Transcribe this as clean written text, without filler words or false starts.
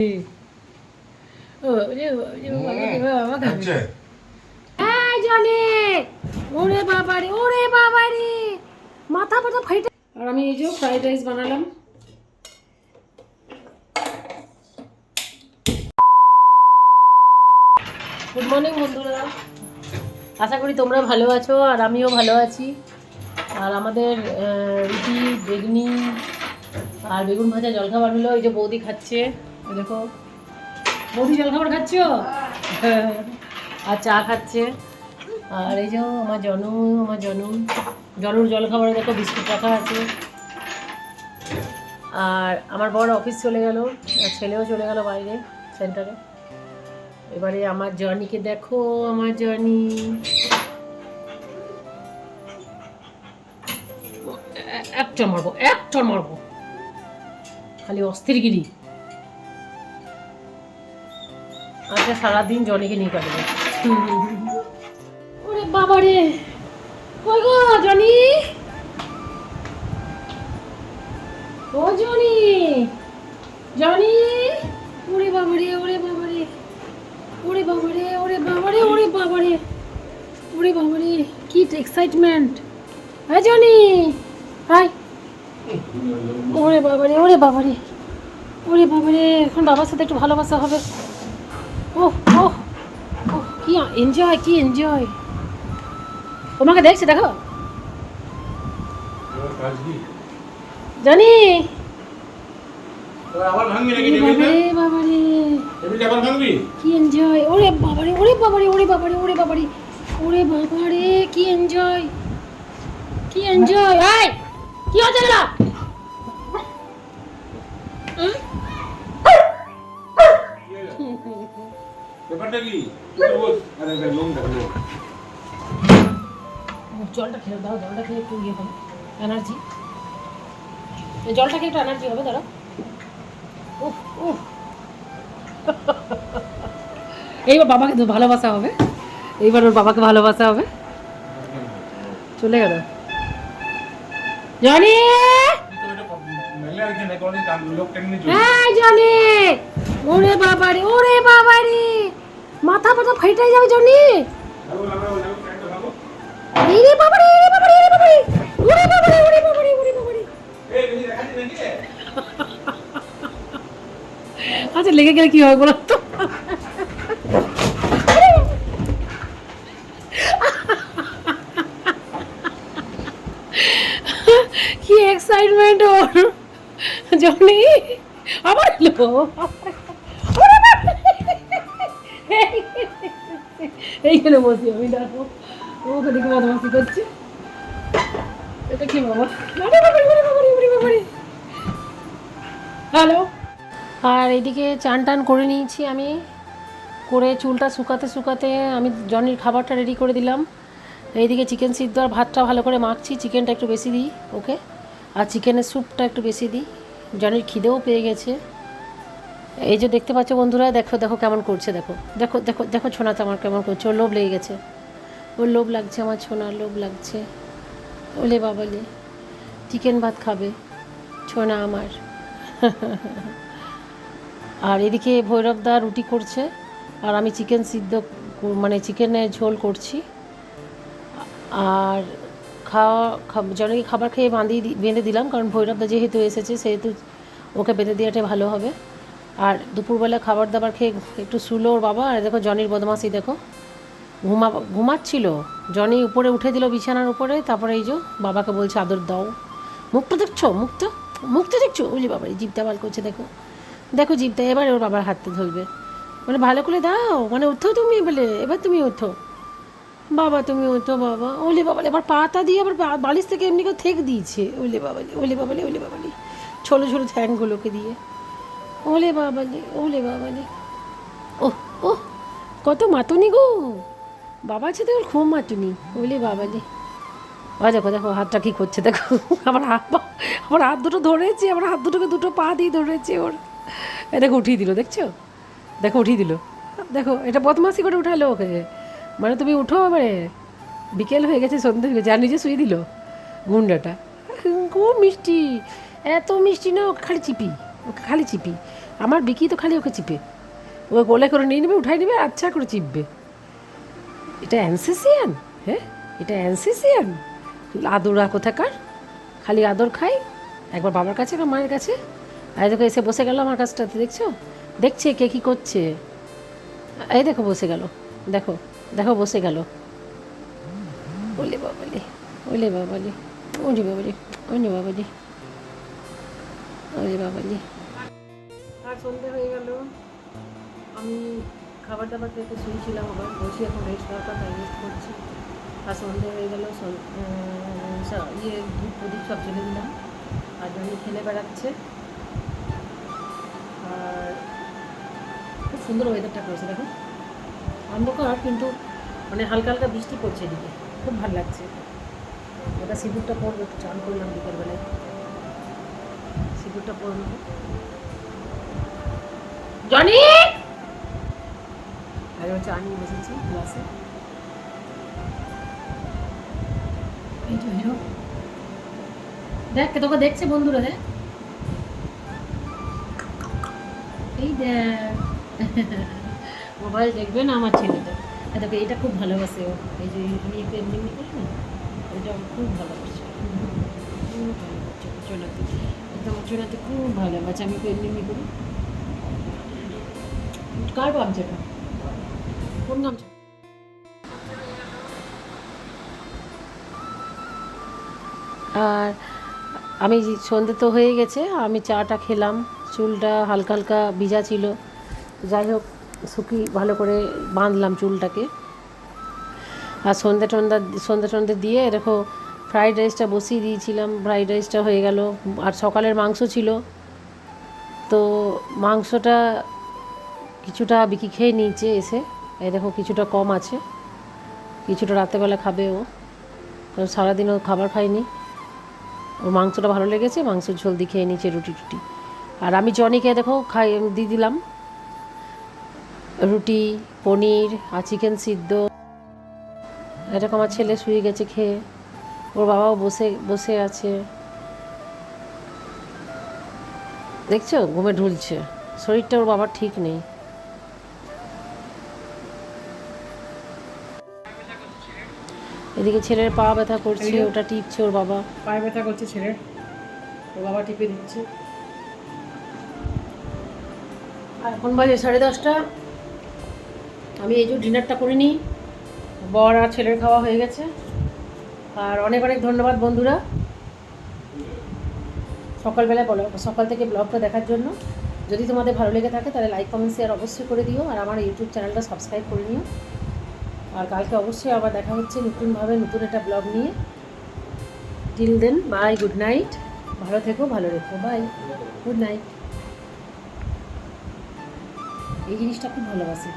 ওরে বাবারে, ওরে বাবারে, মাথা ফাটা ফাইটা। আর আমি এই যে ফ্রাইড রাইস বানালাম। গুড মর্নিং বন্ধুরা, আশা করি তোমরা ভালো আছো আর আমিও ভালো আছি। আর আমাদের রুটি, বেগুনি আর বেগুন ভাজা জলখাবার হলো। এই যে বৌদি খাচ্ছে, দেখো বৌদি জলখাবার খাচ্ছ, আর চা খাচ্ছে। আর এই যে আমার জনুর জলখাবারে দেখো বিস্কুট রাখা আছে। আর আমার বড় অফিস চলে গেল, আর ছেলেও চলে গেল বাইরে সেন্টারে। এবারে আমার জর্নিকে দেখো, আমার জর্নি একটা মারবো খালি অস্থিরগিরি। আজকে সারাদিন জর্নিকে নিয়ে কাটবে। ওরে বাবারে, কই গো জনি, ও জনি, জনি, ওরে বাবারে, ওরে বাবারে, ওরে বাবারে, ওরে বাবারে, ওরে বাবারে, ওরে বাবারে, কি এক্সাইটমেন্ট! হ্যাঁ জনি, হাই, ওরে বাবারে, ওরে বাবারে, ওরে বাবারে, এখন বাবার সাথে একটু ভালোবাসা হবে। ওহ ওহ ওহ, কি এনজয়, কি এনজয়! তোমাকে দেখছি, দেখো জানি। কি এনজয়! ওরে বাবারে, ওরে বাবারে, ওরে বাবারে, ওরে বাবারে, ওরে বাবারে, কি এনজয়, কি এনজয়! এই কি হচ্ছে গেল? জলটা খেয়ে দাও, জলটা খেয়ে একটু ইয়ে হবে, এনার্জি। জলটাকে একটু এনার্জি হবে, দাঁড়া। এইবার বাবাকে তো ভালোবাসা হবে, এইবার ওর বাবাকে ভালোবাসা হবে। চলে গেল জনি, জনি, ওরে বাবারে, ওরে বাবারে, মাথা ফাটা ফাইটাই যাবে জনি। এরে বাবারে, এরে বাবারে, এরে বাবারে, ওরে বাবারে, ওরে বাবারে, ওরে বাবারে। আচ্ছা লেগে গেলে কি হবে বলো তো? কি এক্সাইটমেন্ট ওর জনি, আবার এলো। এইখানে বসি আমি, দেখো ওকে দেখে বদমাসি করছে। এটা কি বাবা? হ্যালো। আর এদিকে চান টান করে নিয়েছি আমি, করে চুলটা শুকাতে শুকাতে আমি জনির খাবারটা রেডি করে দিলাম। এইদিকে চিকেন সিদ্ধ আর ভাতটা ভালো করে মাখছি। চিকেনটা একটু বেশি দিই ওকে, আর চিকেনের স্যুপটা একটু বেশি দিই। জনির খিদেও পেয়ে গেছে। এই যে দেখতে পাচ্ছ বন্ধুরা, দেখো দেখো কেমন করছে, দেখো দেখো দেখো দেখো ছোনাতে আমার কেমন করছে। ওর লোভ লেগে গেছে, ওর লোভ লাগছে, আমার ছোনার লোভ লাগছে। ওলে বাবালে, চিকেন ভাত খাবে ছোনা আমার। আর এদিকে ভৈরবদা রুটি করছে, আর আমি চিকেন সিদ্ধ মানে চিকেনের ঝোল করছি। আর জনকে খাবার খেয়ে বেঁধে দিলাম, কারণ ভৈরবদা যেহেতু এসেছে সেহেতু ওকে বেঁধে দেওয়াটাই ভালো হবে। আর দুপুরবেলা খাবার দাবার খেয়ে একটু শুলো ওর বাবা। আর দেখো জনির বদমাসি দেখো, ঘুমাচ্ছিল জনি, উপরে উঠে দিল বিছানার উপরে। তারপরে এই যে বাবাকে বলছে আদর দাও। মুখটা দেখছো, মুখটা দেখছো, ওই বাবা জিভটা বাল করছে, দেখো দেখো জিভটা। এবার ওর বাবার হাতটা ধরবে, মানে ভালো করে দাও, মানে উঠো তুমি, বলে এবার তুমি ওঠো বাবা, তুমি ওঠো বাবা। ওলে বাবালে, এবার পাতা দিয়ে আবার বালিশ থেকে এমনি করে থেক দিয়েছে। ওলে বাবালে, ওলে বাবালে, ওলে বাবালে, ছোটো ছোটো ঠ্যাংগুলোকে দিয়ে। ওলে বাবালে, ওলে বাবালে, ওহ ওহ, কত মাতুনি গো বাবা আছে তো, খুব মাতুনি। ওলে বাবালে, দেখো দেখো হাতটা কী করছে, দেখো আমার হাত দুটো ধরেছে, আমার হাত দুটোকে দুটো পা দিয়ে ধরেছে ওর। দেখো উঠিয়ে দিল, দেখছো, দেখো উঠিয়ে দিল, দেখো এটা বদমাসি করে উঠালো ওকে। মানে তুমি উঠো, এবারে বিকেল হয়ে গেছে, সন্ধ্যে হয়ে গেছে, আর নিজে শুয়ে দিল গুন্ডাটা। খুব মিষ্টি, এত মিষ্টি না, ওকে খালি চিপি, ওকে খালি চিপি। আমার বিকি তো খালি ওকে চিপে, ও গোলে করে নিয়ে নেবে, উঠাই নেবে, আচ্ছা করে চিপবে। এটা অ্যানসিসিয়ান, হ্যাঁ এটা অ্যানসিসিয়ান আদরা কোথাকার, খালি আদর খাই, একবার বাবার কাছে একবার মায়ের কাছে। আর দেখো এসে বসে গেল আমার কাছটাতে, দেখছো, দেখছে কে কী করছে, এই দেখো বসে গেল, দেখো দেখো বসে গেল। ওলে বাবালি, ওলে বাবালি, ওলে বাবালি, ওলে বাবালি, ওলে বাবালি। আর সন্ধে হয়ে গেল, আমি খাবার দাবার খেতে শুয়েছিলাম, আবার বসি এখন রেস্ট দরকার, তাই রেস্ট করছি। আর সন্ধে হয়ে গেল, ধূপ প্রদীপ সব জ্বেলে দিলাম, আর জন্য খেলে বেড়াচ্ছে। আর খুব সুন্দর ওয়েদারটা করেছে, দেখো অন্ধকার কিন্তু মানে হালকা হালকা বৃষ্টি পড়ছে এদিকে, খুব ভালো লাগছে। ওটা সিঁদুরটা পরবো, একটু চান করলাম বিকেলবেলায়, সিঁদুরটা পরবো। জনি আরে চা নিয়ে বসেছি গ্লাসে, এই যে হিরো দেখ তোকে দেখছে বন্ধুরা, দেখ এই দেখ মোবাইল দেখবে না আমার ছেলেটা, দেখো এটা খুব ভালোবাসে ও, এই যে আমি একটু এমনি এমনি করি না, এটা খুব ভালোবাসে, খুব ভালোবাসে চোনাতে, একদম চোনাতে খুব ভালোবাসে, আমি একটু এমনি এমনি করি। কার গামছাটা, কোন গামছা? আর আমি সন্ধে তো হয়ে গেছে, আমি চাটা খেলাম, চুলটা হালকা হালকা ভিজা ছিল, যাই হোক ভালো করে বাঁধলাম চুলটাকে। আর সন্ধে টন্ধে দিয়ে দেখো ফ্রাইড রাইসটা বসিয়ে দিয়েছিলাম, ফ্রাইড রাইসটা হয়ে গেল। আর সকালের মাংস ছিল, তো মাংসটা কিছুটা বিকি খেয়ে নিয়েছে এসে, এই দেখো কিছুটা কম আছে, কিছুটা রাতেরবেলা খাবে ও, কারণ সারাদিন ও খাবার খায়নি, ওর মাংসটা ভালো লেগেছে, মাংসের ঝোল দিয়ে খেয়ে নিয়েছে রুটি টুটি। আর আমি জনিকে দেখো দিয়ে দিলাম রুটি, পনির আর চিকেন সিদ্ধ। এরকম আমার ছেলে শুয়ে গেছে খেয়ে, ওর বাবাও বসে বসে আছে, দেখছো ঘুমে ঢুলছে, শরীরটা ওর বাবার ঠিক নেই। এদিকে ছেলের পা ব্যথা করছে, ওটা টিপছে ওর বাবা, পায়ে ব্যথা করছে ছেলের, ওর বাবা টিপে দিচ্ছে। আর এখন বাজে 10:30, আমি এই যে ডিনারটা করে নিই, বর আর ছেলের খাওয়া হয়ে গেছে। আর অনেক অনেক ধন্যবাদ বন্ধুরা সকালবেলায় সকাল থেকে ব্লগটা দেখার জন্য। যদি তোমাদের ভালো লেগে থাকে তাহলে লাইক কমেন্ট শেয়ার অবশ্যই করে দিও, আর আমার ইউটিউব চ্যানেলটা সাবস্ক্রাইব করে নিও। আর কালকে অবশ্যই আবার দেখা হচ্ছে নতুনভাবে, নতুন একটা ব্লগ নিয়ে। Till then bye, good night, ভালো থেকো, ভালো রেখো, বাই, গুড নাইট। এই জিনিসটা খুব ভালোবাসি।